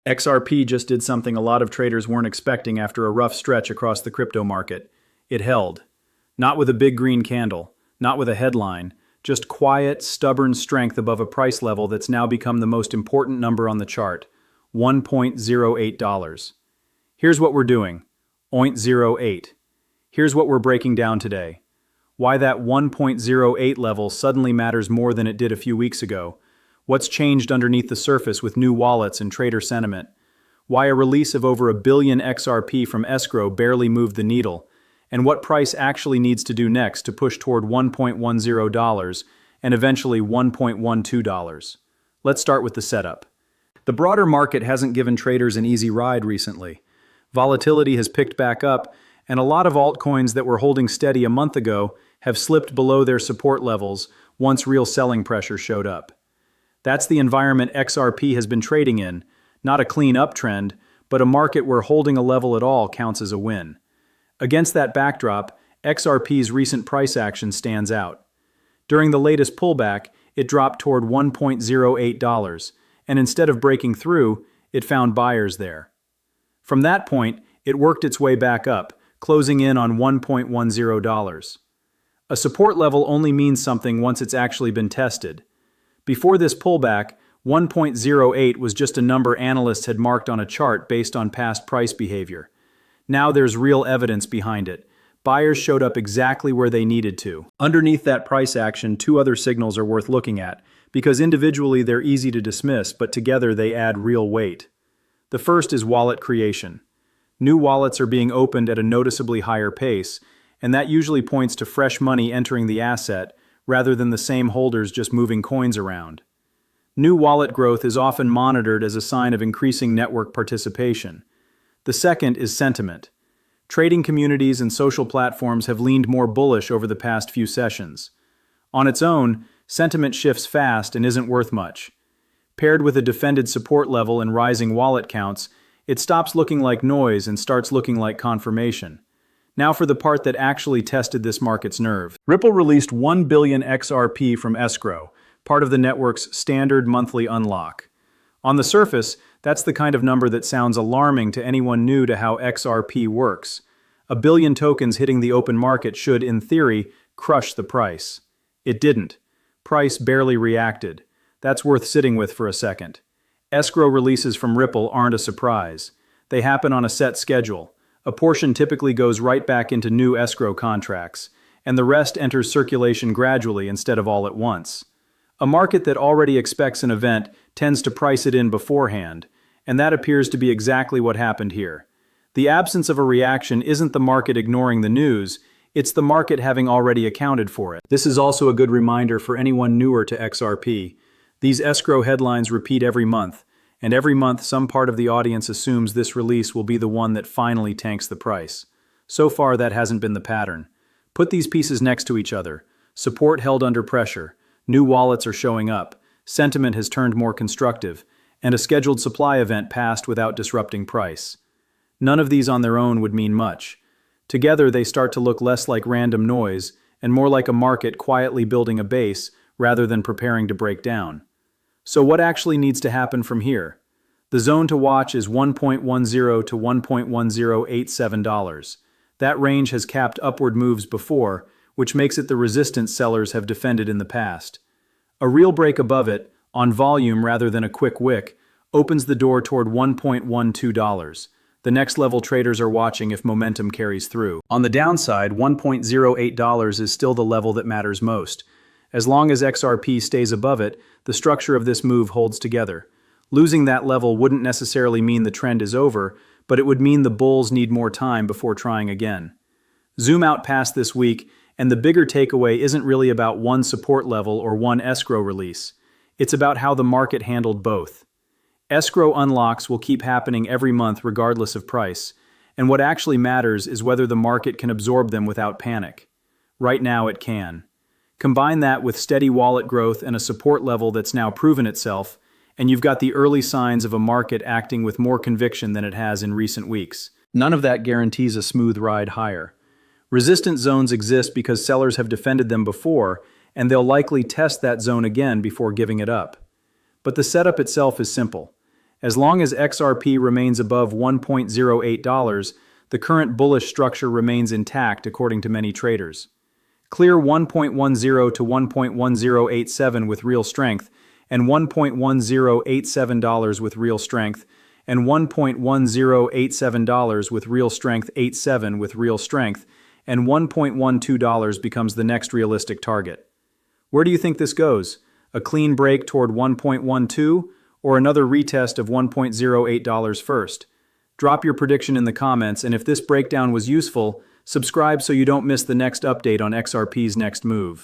XRP just did something a lot of traders weren't expecting after a rough stretch across the crypto market. It held. Not with a big green candle, not with a headline, just quiet, stubborn strength above a price level that's now become the most important number on the chart, $1.08. Here's what we're doing, 0.08. Here's what we're breaking down today. Why that 1.08 level suddenly matters more than it did a few weeks ago. What's changed underneath the surface with new wallets and trader sentiment? Why a release of over 1 billion XRP from escrow barely moved the needle? And what price actually needs to do next to push toward $1.10 and eventually $1.12? Let's start with the setup. The broader market hasn't given traders an easy ride recently. Volatility has picked back up, and a lot of altcoins that were holding steady a month ago have slipped below their support levels once real selling pressure showed up. That's the environment XRP has been trading in, not a clean uptrend, but a market where holding a level at all counts as a win. Against that backdrop, XRP's recent price action stands out. During the latest pullback, it dropped toward $1.08, and instead of breaking through, it found buyers there. From that point, it worked its way back up, closing in on $1.10. A support level only means something once it's actually been tested. Before this pullback, 1.08 was just a number analysts had marked on a chart based on past price behavior. Now there's real evidence behind it. Buyers showed up exactly where they needed to. Underneath that price action, two other signals are worth looking at, because individually they're easy to dismiss, but together they add real weight. The first is wallet creation. New wallets are being opened at a noticeably higher pace, and that usually points to fresh money entering the asset, rather than the same holders just moving coins around. New wallet growth is often monitored as a sign of increasing network participation. The second is sentiment. Trading communities and social platforms have leaned more bullish over the past few sessions. On its own, sentiment shifts fast and isn't worth much. Paired with a defended support level and rising wallet counts, it stops looking like noise and starts looking like confirmation. Now for the part that actually tested this market's nerve. Ripple released 1 billion XRP from escrow, part of the network's standard monthly unlock. On the surface, that's the kind of number that sounds alarming to anyone new to how XRP works. 1 billion tokens hitting the open market should, in theory, crush the price. It didn't. Price barely reacted. That's worth sitting with for a second. Escrow releases from Ripple aren't a surprise. They happen on a set schedule. A portion typically goes right back into new escrow contracts, and the rest enters circulation gradually instead of all at once. A market that already expects an event tends to price it in beforehand, and that appears to be exactly what happened here. The absence of a reaction isn't the market ignoring the news, it's the market having already accounted for it. This is also a good reminder for anyone newer to XRP. These escrow headlines repeat every month, and every month some part of the audience assumes this release will be the one that finally tanks the price. So far, that hasn't been the pattern. Put these pieces next to each other. Support held under pressure. New wallets are showing up. Sentiment has turned more constructive, and a scheduled supply event passed without disrupting price. None of these on their own would mean much. Together, they start to look less like random noise and more like a market quietly building a base rather than preparing to break down. So what actually needs to happen from here? The zone to watch is $1.10 to $1.1087. That range has capped upward moves before, which makes it the resistance sellers have defended in the past. A real break above it, on volume rather than a quick wick, opens the door toward $1.12. The next level traders are watching if momentum carries through. On the downside, $1.08 is still the level that matters most. As long as XRP stays above it, the structure of this move holds together. Losing that level wouldn't necessarily mean the trend is over, but it would mean the bulls need more time before trying again. Zoom out past this week, and the bigger takeaway isn't really about one support level or one escrow release. It's about how the market handled both. Escrow unlocks will keep happening every month regardless of price, and what actually matters is whether the market can absorb them without panic. Right now it can. Combine that with steady wallet growth and a support level that's now proven itself, and you've got the early signs of a market acting with more conviction than it has in recent weeks. None of that guarantees a smooth ride higher. Resistance zones exist because sellers have defended them before, and they'll likely test that zone again before giving it up. But the setup itself is simple. As long as XRP remains above $1.08, the current bullish structure remains intact according to many traders. Clear 1.10 to 1.1087 with real strength, and $1.1087 with real strength, and $1.1087 with real strength 87 with real strength, and $1.12 becomes the next realistic target. Where do you think this goes? A clean break toward 1.12 or another retest of $1.08 first? Drop your prediction in the comments, and if this breakdown was useful, subscribe so you don't miss the next update on XRP's next move.